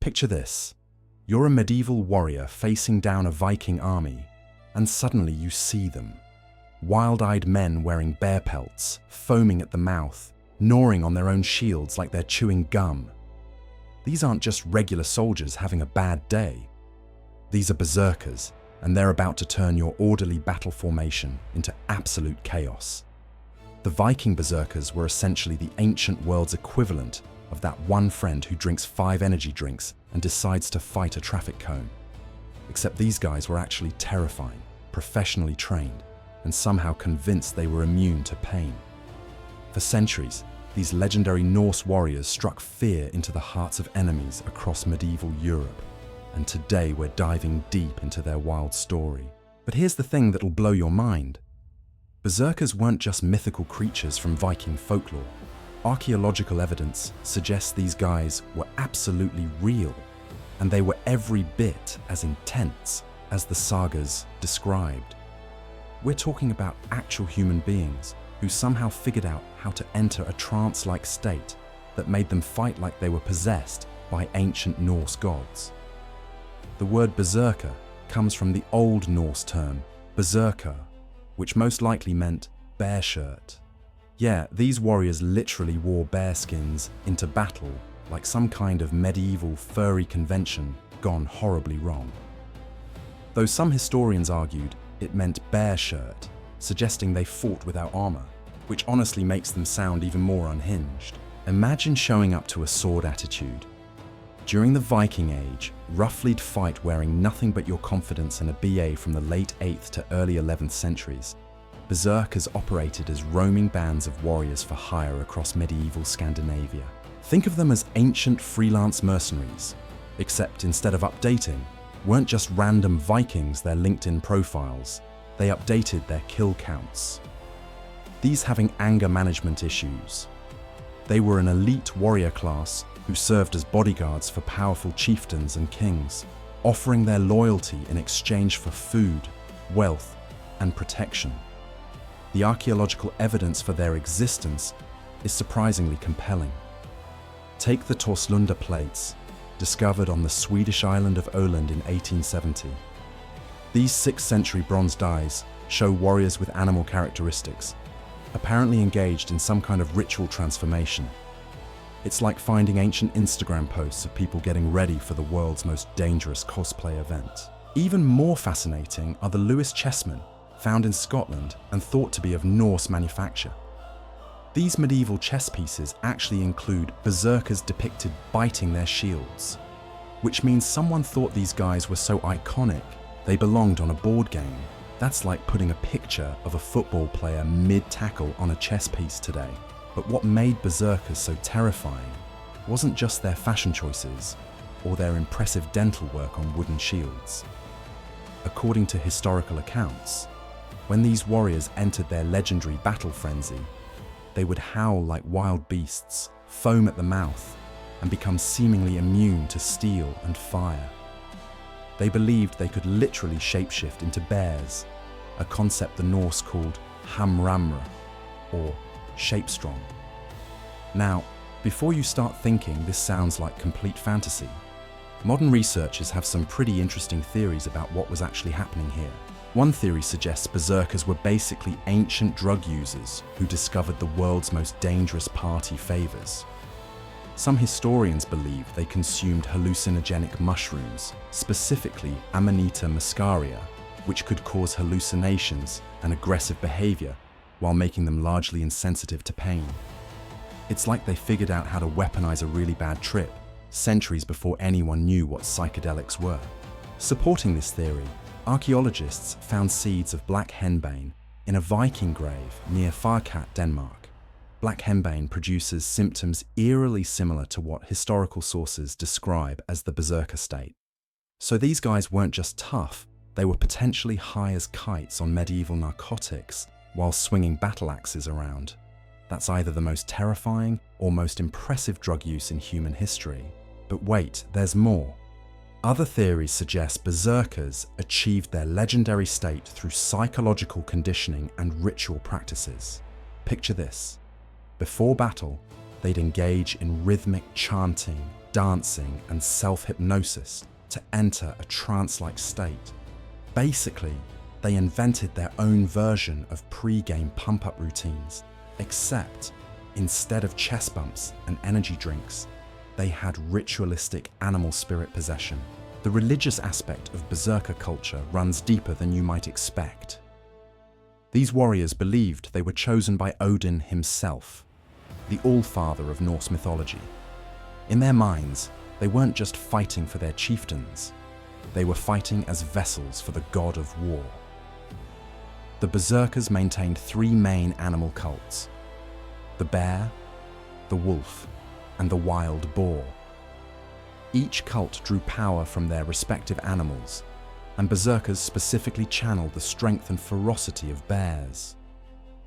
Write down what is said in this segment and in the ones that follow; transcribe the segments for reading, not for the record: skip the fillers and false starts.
Picture this. You're a medieval warrior facing down a Viking army, and suddenly you see them. Wild-eyed men wearing bear pelts, foaming at the mouth, gnawing on their own shields like they're chewing gum. These aren't just regular soldiers having a bad day. These are berserkers, and they're about to turn your orderly battle formation into absolute chaos. The Viking Berserkers were essentially the ancient world's equivalent of that one friend who drinks 5 energy drinks and decides to fight a traffic cone. Except these guys were actually terrifying, professionally trained, and somehow convinced they were immune to pain. For centuries, these legendary Norse warriors struck fear into the hearts of enemies across medieval Europe, and today we're diving deep into their wild story. But here's the thing that'll blow your mind. Berserkers weren't just mythical creatures from Viking folklore. Archaeological evidence suggests these guys were absolutely real, and they were every bit as intense as the sagas described. We're talking about actual human beings who somehow figured out how to enter a trance-like state that made them fight like they were possessed by ancient Norse gods. The word berserker comes from the Old Norse term berserker, which most likely meant bear shirt. Yeah, these warriors literally wore bear skins into battle like some kind of medieval furry convention gone horribly wrong. Though some historians argued it meant bear shirt, suggesting they fought without armor, which honestly makes them sound even more unhinged. Imagine showing up to a sword attitude. During the Viking Age, rough-lead fight wearing nothing but your confidence and a BA from the late 8th to early 11th centuries, berserkers operated as roaming bands of warriors for hire across medieval Scandinavia. Think of them as ancient freelance mercenaries, except instead of updating, weren't just random Vikings their LinkedIn profiles, they updated their kill counts. These having anger management issues. They were an elite warrior class who served as bodyguards for powerful chieftains and kings, offering their loyalty in exchange for food, wealth, and protection. The archaeological evidence for their existence is surprisingly compelling. Take the Torslunda plates, discovered on the Swedish island of Öland in 1870. These 6th century bronze dies show warriors with animal characteristics, apparently engaged in some kind of ritual transformation. It's like finding ancient Instagram posts of people getting ready for the world's most dangerous cosplay event. Even more fascinating are the Lewis chessmen, found in Scotland and thought to be of Norse manufacture. These medieval chess pieces actually include berserkers depicted biting their shields, which means someone thought these guys were so iconic they belonged on a board game. That's like putting a picture of a football player mid-tackle on a chess piece today. But what made berserkers so terrifying wasn't just their fashion choices or their impressive dental work on wooden shields. According to historical accounts, when these warriors entered their legendary battle frenzy, they would howl like wild beasts, foam at the mouth, and become seemingly immune to steel and fire. They believed they could literally shapeshift into bears, a concept the Norse called hamramra, or shape-strong. Now, before you start thinking this sounds like complete fantasy, modern researchers have some pretty interesting theories about what was actually happening here. One theory suggests berserkers were basically ancient drug users who discovered the world's most dangerous party favors. Some historians believe they consumed hallucinogenic mushrooms, specifically Amanita muscaria, which could cause hallucinations and aggressive behavior while making them largely insensitive to pain. It's like they figured out how to weaponize a really bad trip centuries before anyone knew what psychedelics were. Supporting this theory, archaeologists found seeds of black henbane in a Viking grave near Farkat, Denmark. Black henbane produces symptoms eerily similar to what historical sources describe as the berserker state. So these guys weren't just tough, they were potentially high as kites on medieval narcotics while swinging battle axes around. That's either the most terrifying or most impressive drug use in human history. But wait, there's more. Other theories suggest berserkers achieved their legendary state through psychological conditioning and ritual practices. Picture this. Before battle, they'd engage in rhythmic chanting, dancing, and self-hypnosis to enter a trance-like state. Basically, they invented their own version of pre-game pump-up routines, except instead of chest bumps and energy drinks, they had ritualistic animal spirit possession. The religious aspect of berserker culture runs deeper than you might expect. These warriors believed they were chosen by Odin himself, the All-Father of Norse mythology. In their minds, they weren't just fighting for their chieftains, they were fighting as vessels for the god of war. The berserkers maintained three main animal cults: the bear, the wolf, and the wild boar. Each cult drew power from their respective animals, and berserkers specifically channeled the strength and ferocity of bears.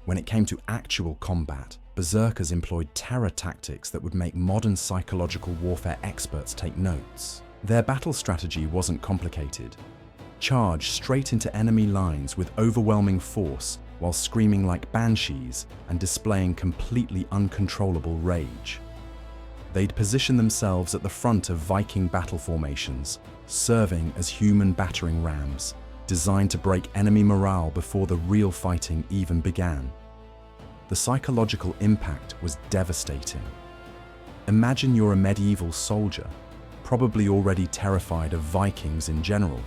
When it came to actual combat, berserkers employed terror tactics that would make modern psychological warfare experts take notes. Their battle strategy wasn't complicated. Charge straight into enemy lines with overwhelming force while screaming like banshees and displaying completely uncontrollable rage. They'd position themselves at the front of Viking battle formations, serving as human battering rams, designed to break enemy morale before the real fighting even began. The psychological impact was devastating. Imagine you're a medieval soldier, probably already terrified of Vikings in general,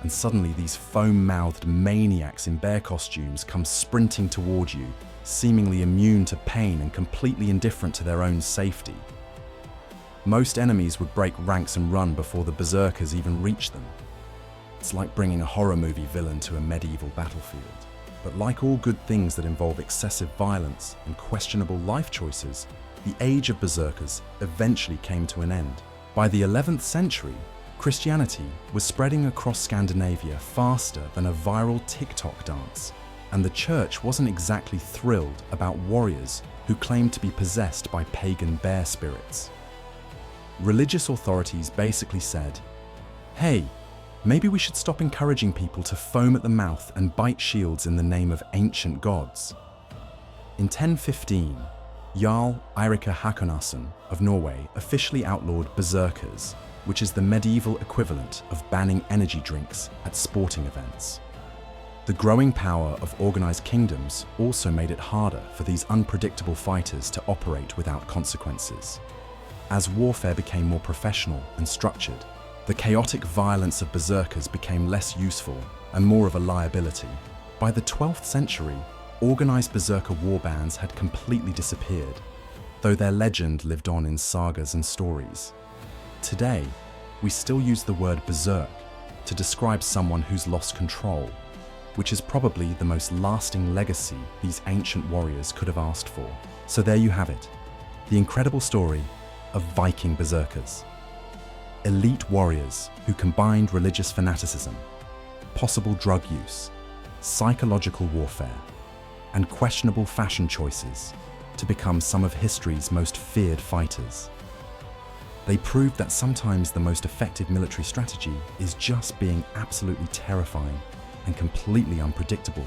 and suddenly these foam-mouthed maniacs in bear costumes come sprinting toward you, seemingly immune to pain and completely indifferent to their own safety. Most enemies would break ranks and run before the berserkers even reached them. It's like bringing a horror movie villain to a medieval battlefield. But like all good things that involve excessive violence and questionable life choices, the age of berserkers eventually came to an end. By the 11th century, Christianity was spreading across Scandinavia faster than a viral TikTok dance, and the church wasn't exactly thrilled about warriors who claimed to be possessed by pagan bear spirits. Religious authorities basically said, "Hey, maybe we should stop encouraging people to foam at the mouth and bite shields in the name of ancient gods." In 1015, Jarl Eirik Hakonason of Norway officially outlawed berserkers, which is the medieval equivalent of banning energy drinks at sporting events. The growing power of organized kingdoms also made it harder for these unpredictable fighters to operate without consequences. As warfare became more professional and structured, the chaotic violence of berserkers became less useful and more of a liability. By the 12th century, organized berserker warbands had completely disappeared, though their legend lived on in sagas and stories. Today, we still use the word berserk to describe someone who's lost control, which is probably the most lasting legacy these ancient warriors could have asked for. So there you have it, the incredible story of Viking berserkers. Elite warriors who combined religious fanaticism, possible drug use, psychological warfare, and questionable fashion choices to become some of history's most feared fighters. They proved that sometimes the most effective military strategy is just being absolutely terrifying and completely unpredictable.